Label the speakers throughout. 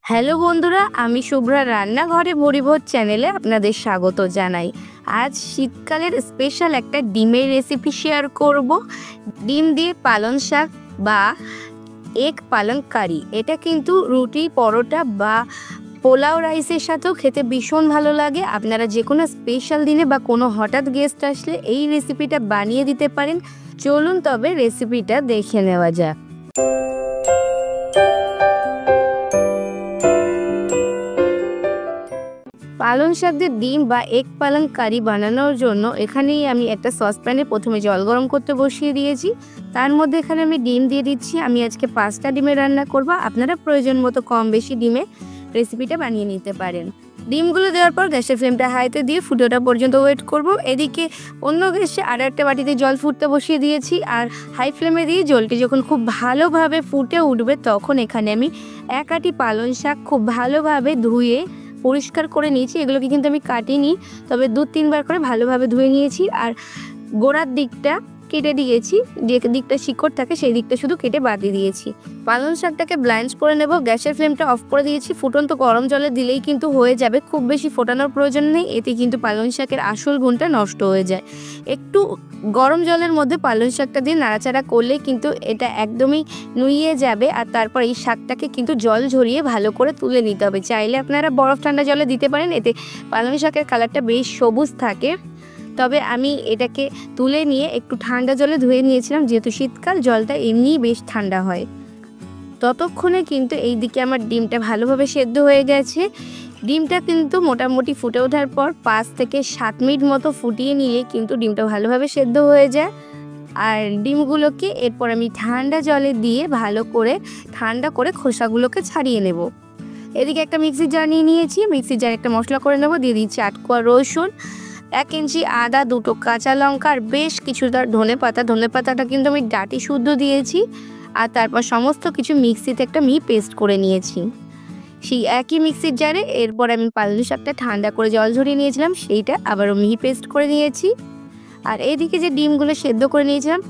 Speaker 1: Hello বন্ধুরা, আমি শুভ্রা রান্নাঘরে ভরিভোজ চ্যানেলে আপনাদের স্বাগত জানাই। আজ শীতকালের স্পেশাল একটা ডিমের রেসিপি শেয়ার করব। ডিম দিয়ে পালং শাক বা এগ পালঙ্ক কারি। এটা কিন্তু রুটি, পরোটা বা পোলাও রাইসের সাথেও খেতে ভীষণ ভালো লাগে। আপনারা যে কোনো স্পেশাল দিনে বা কোনো হঠাৎ গেস্ট আসলে এই রেসিপিটা বানিয়ে দিতে পারেন। চলুন তবে রেসিপিটা দেখে নেওয়া যাক। পালং শাক দিয়ে ডিম বা এগ পালঙ্ক কারি বানানোর জন্য এখানেই আমি একটা সসপ্যানে প্রথমে জল গরম করতে বসিয়ে দিয়েছি। তার মধ্যে এখানে আমি ডিম দিয়ে দিচ্ছি। আমি আজকে 5টা ডিমের রান্না করব। আপনারা প্রয়োজন মতো কম বেশি ডিমে রেসিপিটা বানিয়ে নিতে পারেন। ডিমগুলো দেওয়ার পর গ্যাসের ফ্লেমটা হাইতে দিয়ে ফুটে ওঠা পর্যন্ত ওয়েট করব। এদিকে অন্য গ্যাসে আরও একটা বাটিতে জল ফুটতে বসিয়ে দিয়েছি। আর হাই ফ্লেমে দিয়ে জলটি যখন খুব ভালোভাবে ফুটে উঠবে তখন এখানে আমি এক আটি পালং শাক খুব ভালোভাবে ধুয়ে পরিষ্কার করে নিয়েছি। এগুলোকে কিন্তু আমি কাটিনি, তবে 2-3 বার করে ভালোভাবে ধুয়ে নিয়েছি। আর গোড়ার দিকটা কেটে দিয়েছি, যে দিকটা শিকড় থাকে সেই দিকটা শুধু কেটে বাদিয়ে দিয়েছি। পালং শাকটাকে ব্ল্যান্চ করে নেব। গ্যাসের ফ্লেমটা অফ করে দিয়েছি। ফুটন্ত গরম জলে দিলেই কিন্তু হয়ে যাবে, খুব বেশি ফোটানোর প্রয়োজন নেই। এতে কিন্তু পালং শাকের আসল গুণটা নষ্ট হয়ে যায়। একটু গরম জলের মধ্যে পালং শাকটা দিয়ে নাড়াচাড়া করলেই কিন্তু এটা একদমই নুইয়ে যাবে। আর তারপর এই শাকটাকে কিন্তু জল ঝরিয়ে ভালো করে তুলে নিতে হবে। চাইলে আপনারা বরফ ঠান্ডা জলে দিতে পারেন, এতে পালং শাকের কালারটা বেশ সবুজ থাকে। তবে আমি এটাকে তুলে নিয়ে একটু ঠান্ডা জলে ধুয়ে নিয়েছিলাম, যেহেতু শীতকাল জলটা এমনিই বেশ ঠান্ডা হয়। ততক্ষণে কিন্তু এই দিকে আমার ডিমটা ভালোভাবে সেদ্ধ হয়ে গেছে। ডিমটা কিন্তু মোটামুটি ফুটে ওঠার পর 5 থেকে 7 মিনিট মতো ফুটিয়ে নিলে কিন্তু ডিমটা ভালোভাবে সেদ্ধ হয়ে যায়। আর ডিমগুলোকে এরপর আমি ঠান্ডা জলে দিয়ে ভালো করে ঠান্ডা করে খোসাগুলোকে ছাড়িয়ে নেব। এদিকে একটা মিক্সির জার নিয়ে নিয়েছি। মিক্সির জারে একটা মশলা করে নেব। দিয়ে দিচ্ছি 8 কোয়া রসুন, 1 ইঞ্চি আদা, 2টো কাঁচা লঙ্কা আর বেশ কিছুটা ধনে পাতা। ধনে পাতাটা কিন্তু আমি ডাঁটি শুদ্ধ দিয়েছি। আর তারপর সমস্ত কিছু মিক্সিতে একটা পেস্ট করে নিয়েছি। সেই একই মিক্সির জারে এরপর আমি পালং শাকটা ঠান্ডা করে জল ঝরিয়ে নিয়েছিলাম, সেইটা আবারও পেস্ট করে নিয়েছি। আর এইদিকে যে ডিমগুলো সেদ্ধ করে নিয়েছিলাম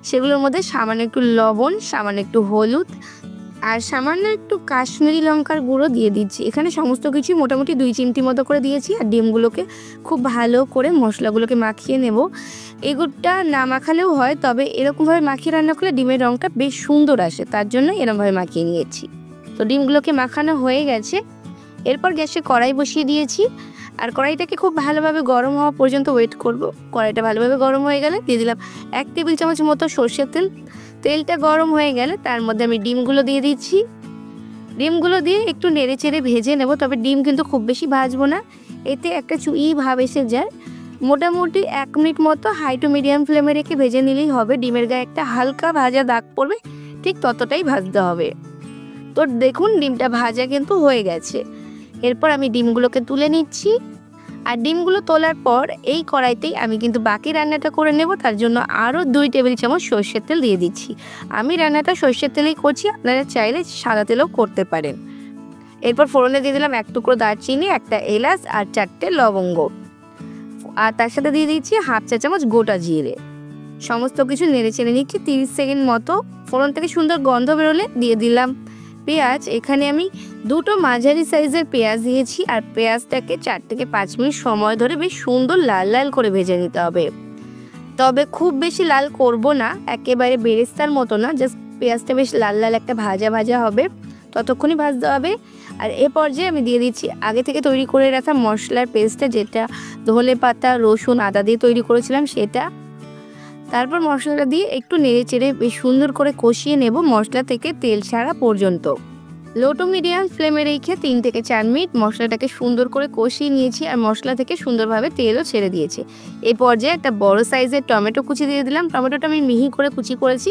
Speaker 1: সেগুলোর মধ্যে সামান্য একটু লবণ, সামান্য একটু হলুদ আর সামান্য একটু কাশ্মীরি লঙ্কার গুঁড়ো দিয়ে দিচ্ছি। এখানে সমস্ত কিছু মোটামুটি 2 চিমটি মতো করে দিয়েছি। আর ডিমগুলোকে খুব ভালো করে মশলাগুলোকে মাখিয়ে নেব। এগুলোটা না মাখালেও হয়, তবে এরকমভাবে মাখিয়ে রান্না করলে ডিমের রঙটা বেশ সুন্দর আসে, তার জন্য এরকমভাবে মাখিয়ে নিয়েছি। তো ডিমগুলোকে মাখানো হয়ে গেছে। এরপর গ্যাসে কড়াই বসিয়ে দিয়েছি। আর কড়াইটাকে খুব ভালোভাবে গরম হওয়া পর্যন্ত ওয়েট করব। কড়াইটা ভালোভাবে গরম হয়ে গেলে দিয়ে দিলাম 1 টেবিল চামচ মতো সর্ষের তেল। তেলটা গরম হয়ে গেলে তার মধ্যে আমি ডিমগুলো দিয়ে দিচ্ছি। ডিমগুলো দিয়ে একটু নেড়ে চেড়ে ভেজে নেব, তবে ডিম কিন্তু খুব বেশি ভাজবো না, এতে একটা চুই ভাব এসে যায়। মোটামুটি 1 মিনিট মতো হাই টু মিডিয়াম ফ্লেমে রেখে ভেজে নিলেই হবে। ডিমের গায়ে একটা হালকা ভাজা দাগ পড়বে, ঠিক ততটাই ভাজতে হবে। তো দেখুন ডিমটা ভাজা কিন্তু হয়ে গেছে। এরপর আমি ডিমগুলোকে তুলে নিচ্ছি। আর ডিমগুলো তোলার পর এই কড়াইতেই আমি কিন্তু বাকি রান্নাটা করে নেব। তার জন্য আরও 2 টেবিল চামচ সর্ষের তেল দিয়ে দিচ্ছি। আমি রান্নাটা সর্ষের তেলেই করছি, আপনারা চাইলে সাদা তেলেও করতে পারেন। এরপর ফোড়নে দিয়ে দিলাম 1 টুকরো দারচিনি, একটা এলাচ আর 4টে লবঙ্গ। আর তার সাথে দিয়ে দিচ্ছি 1/2 চা চামচ গোটা জিরে। সমস্ত কিছু নেড়ে চেড়ে নিচ্ছি 30 সেকেন্ড মতো। ফোড়ন থেকে সুন্দর গন্ধ বেরোলে দিয়ে দিলাম পেঁয়াজ। এখানে আমি 2টো মাঝারি সাইজের পেঁয়াজ দিয়েছি। আর পেঁয়াজটাকে 4 থেকে 5 মিনিট সময় ধরে বেশ সুন্দর লাল লাল করে ভেজে নিতে হবে। তবে খুব বেশি লাল করব না, একেবারে বেরেস্তার মতো না, জাস্ট পেঁয়াজটা বেশ লাল লাল একটা ভাজা ভাজা হবে, ততক্ষণই ভাজতে হবে। আর এ পর্যায়ে আমি দিয়ে দিচ্ছি আগে থেকে তৈরি করে রাখা মশলার পেস্টটা, যেটা ধনে পাতা, রসুন, আদা দিয়ে তৈরি করেছিলাম সেটা। তারপর মশলাটা দিয়ে একটু নেড়ে চেড়ে বেশ সুন্দর করে কষিয়ে নেব মশলা থেকে তেল ছাড়া পর্যন্ত। লো টু মিডিয়াম ফ্লেমে রেখে 3 থেকে 4 মিনিট মশলাটাকে সুন্দর করে কষিয়ে নিয়েছি। আর মশলা থেকে সুন্দরভাবে তেলও ছেড়ে দিয়েছে। এই পর্যায়ে একটা বড় সাইজের টমেটো কুচি দিয়ে দিলাম। টমেটোটা আমি মিহি করে কুচি করেছি,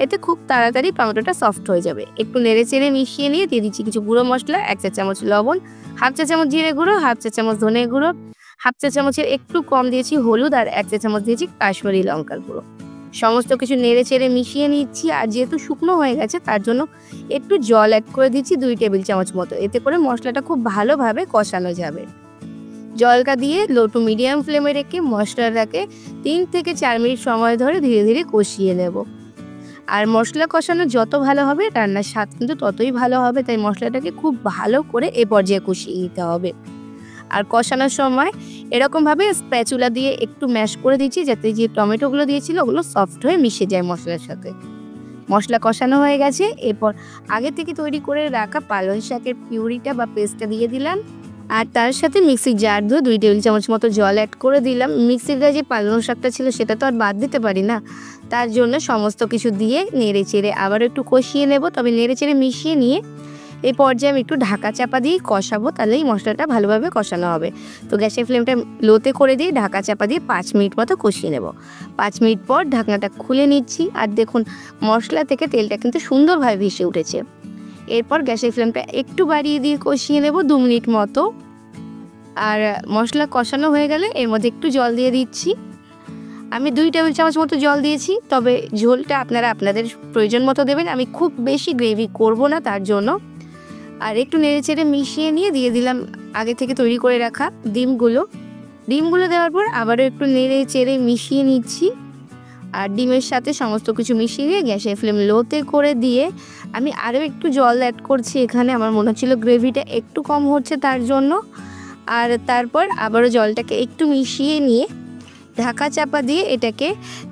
Speaker 1: এতে খুব তাড়াতাড়ি টমেটোটা সফট হয়ে যাবে। একটু নেড়ে চেড়ে মিশিয়ে নিয়ে দিয়ে দিচ্ছি কিছু গুঁড়ো মশলা, 1 চা চামচ লবণ, 1/2 চা চামচ জিরে গুঁড়ো, 1/2 চা চামচ ধনে গুঁড়ো, 1/2 চা চামচের একটু কম দিয়েছি হলুদ আর 1 চা চামচ দিয়েছি কাশ্মীরি লঙ্কার গুঁড়ো। সমস্ত কিছু নেড়ে চেড়ে মিশিয়ে নিচ্ছি। আর যেহেতু শুকনো হয়ে গেছে তার জন্য একটু জল অ্যাড করে দিচ্ছি 2 টেবিল চামচ মতো, এতে করে মশলাটা খুব ভালোভাবে কষানো যাবে। জলটা দিয়ে লো টু মিডিয়াম ফ্লেমে রেখে মশলাটাকে 3 থেকে 4 মিনিট সময় ধরে ধীরে ধীরে কষিয়ে নেব। আর মশলা কষানো যত ভালো হবে রান্নার স্বাদ কিন্তু ততই ভালো হবে, তাই মশলাটাকে খুব ভালো করে এ পর্যায়ে কষিয়ে নিতে হবে। আর কষানোর সময় এরকমভাবে স্প্যাচুলা দিয়ে একটু ম্যাশ করে দিচ্ছি, যাতে যে টমেটোগুলো দিয়েছিল ওগুলো সফট হয়ে মিশে যায় মশলার সাথে। মশলা কষানো হয়ে গেছে, এরপর আগে থেকে তৈরি করে রাখা পালং শাকের পিউরিটা বা পেস্টটা দিয়ে দিলাম। আর তার সাথে মিক্সির জার ধুয়ে 2 টেবিল চামচ মতো জল অ্যাড করে দিলাম। মিক্সিতে যে পালং শাকটা ছিল সেটা তো আর বাদ দিতে পারি না, তার জন্য সমস্ত কিছু দিয়ে নেড়ে চেড়ে আবার একটু কষিয়ে নেব। তবে নেড়ে চেড়ে মিশিয়ে নিয়ে এই পর্যায়ে আমি একটু ঢাকা চাপা দিয়ে কষাবো, তাহলেই মশলাটা ভালোভাবে কষানো হবে। তো গ্যাসের ফ্লেমটা লোতে করে দিয়ে ঢাকা চাপা দিয়ে 5 মিনিট মতো কষিয়ে নেব। 5 মিনিট পর ঢাকনাটা খুলে নিচ্ছি, আর দেখুন মশলা থেকে তেলটা কিন্তু সুন্দরভাবে ভেসে উঠেছে। এরপর গ্যাসের ফ্লেমটা একটু বাড়িয়ে দিয়ে কষিয়ে নেব 2 মিনিট মতো। আর মশলা কষানো হয়ে গেলে এর মধ্যে একটু জল দিয়ে দিচ্ছি। আমি 2 টেবিল চামচ মতো জল দিয়েছি, তবে ঝোলটা আপনারা আপনাদের প্রয়োজন মতো দেবেন। আমি খুব বেশি গ্রেভি করব না তার জন্য। আর একটু নেড়ে চেড়ে মিশিয়ে নিয়ে দিয়ে দিলাম আগে থেকে তৈরি করে রাখা ডিমগুলো দেওয়ার পর আবারও একটু নেড়ে চেড়ে মিশিয়ে নিচ্ছি। আর ডিমের সাথে সমস্ত কিছু মিশিয়ে দিয়ে গ্যাসের ফ্লেম লোতে করে দিয়ে আমি আরও একটু জল অ্যাড করছি এখানে। আমার মনে হচ্ছিল গ্রেভিটা একটু কম হচ্ছে তার জন্য। আর তারপর আবারও জলটাকে একটু মিশিয়ে নিয়ে ঢাকা চাপা দিয়ে এটাকে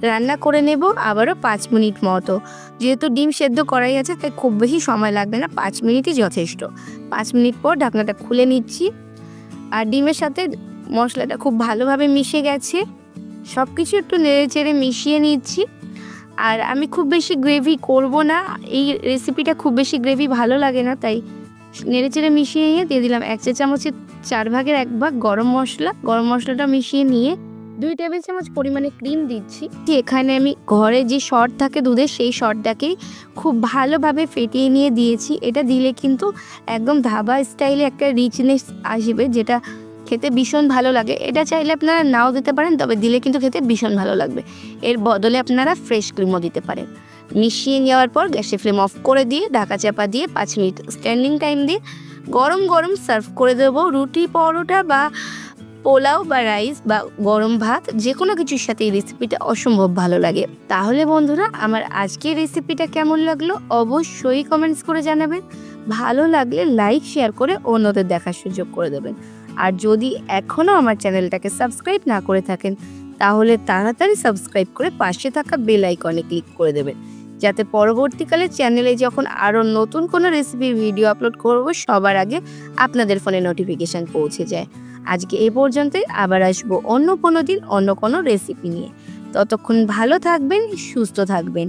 Speaker 1: রান্না করে নেব আবারও 5 মিনিট মতো। যেহেতু ডিম সেদ্ধ করাই আছে তাই খুব বেশি সময় লাগবে না, 5 মিনিটই যথেষ্ট। 5 মিনিট পর ঢাকনাটা খুলে নিচ্ছি। আর ডিমের সাথে মশলাটা খুব ভালোভাবে মিশে গেছে, সব কিছু একটু নেড়ে চেড়ে মিশিয়ে নিচ্ছি। আর আমি খুব বেশি গ্রেভি করব না, এই রেসিপিটা খুব বেশি গ্রেভি ভালো লাগে না, তাই নেড়ে চেড়ে মিশিয়ে নিয়ে দিয়ে দিলাম 1 চা চামচের 4 ভাগের 1 ভাগ গরম মশলাটা মিশিয়ে নিয়ে 2 টেবিল চামচ পরিমাণে ক্রিম দিচ্ছি। এখানে আমি ঘরে যে সর থাকে দুধের, সেই সরটাকেই খুব ভালোভাবে ফেটিয়ে নিয়ে দিয়েছি। এটা দিলে কিন্তু একদম ধাবা স্টাইলে একটা রিচনেস আসবে, যেটা খেতে ভীষণ ভালো লাগে। এটা চাইলে আপনারা নাও দিতে পারেন, তবে দিলে কিন্তু খেতে ভীষণ ভালো লাগবে। এর বদলে আপনারা ফ্রেশ ক্রিমও দিতে পারেন। মিশিয়ে নেওয়ার পর গ্যাসের ফ্লেম অফ করে দিয়ে ঢাকা চাপা দিয়ে 5 মিনিট স্ট্যান্ডিং টাইম দিয়ে গরম গরম সার্ভ করে দেবো। রুটি, পরোটা বা পোলাও বা রাইস বা গরম ভাত যে কোনো কিছুর সাথে এই রেসিপিটা অসম্ভব ভালো লাগে। তাহলে বন্ধুরা, আমার আজকের রেসিপিটা কেমন লাগলো অবশ্যই কমেন্টস করে জানাবেন। ভালো লাগলে লাইক শেয়ার করে অন্যদের দেখার সুযোগ করে দেবেন। আর যদি এখনও আমার চ্যানেলটাকে সাবস্ক্রাইব না করে থাকেন, তাহলে তাড়াতাড়ি সাবস্ক্রাইব করে পাশে থাকা বেল আইকনে ক্লিক করে দেবেন, যাতে পরবর্তীকালে চ্যানেলে যখন আরও নতুন কোনো রেসিপির ভিডিও আপলোড করব সবার আগে আপনাদের ফোনে নোটিফিকেশান পৌঁছে যায়। আজকে এই পর্যন্তই, আবার আসবো অন্য কোনো দিন অন্য কোনো রেসিপি নিয়ে। ততক্ষণ ভালো থাকবেন, সুস্থ থাকবেন।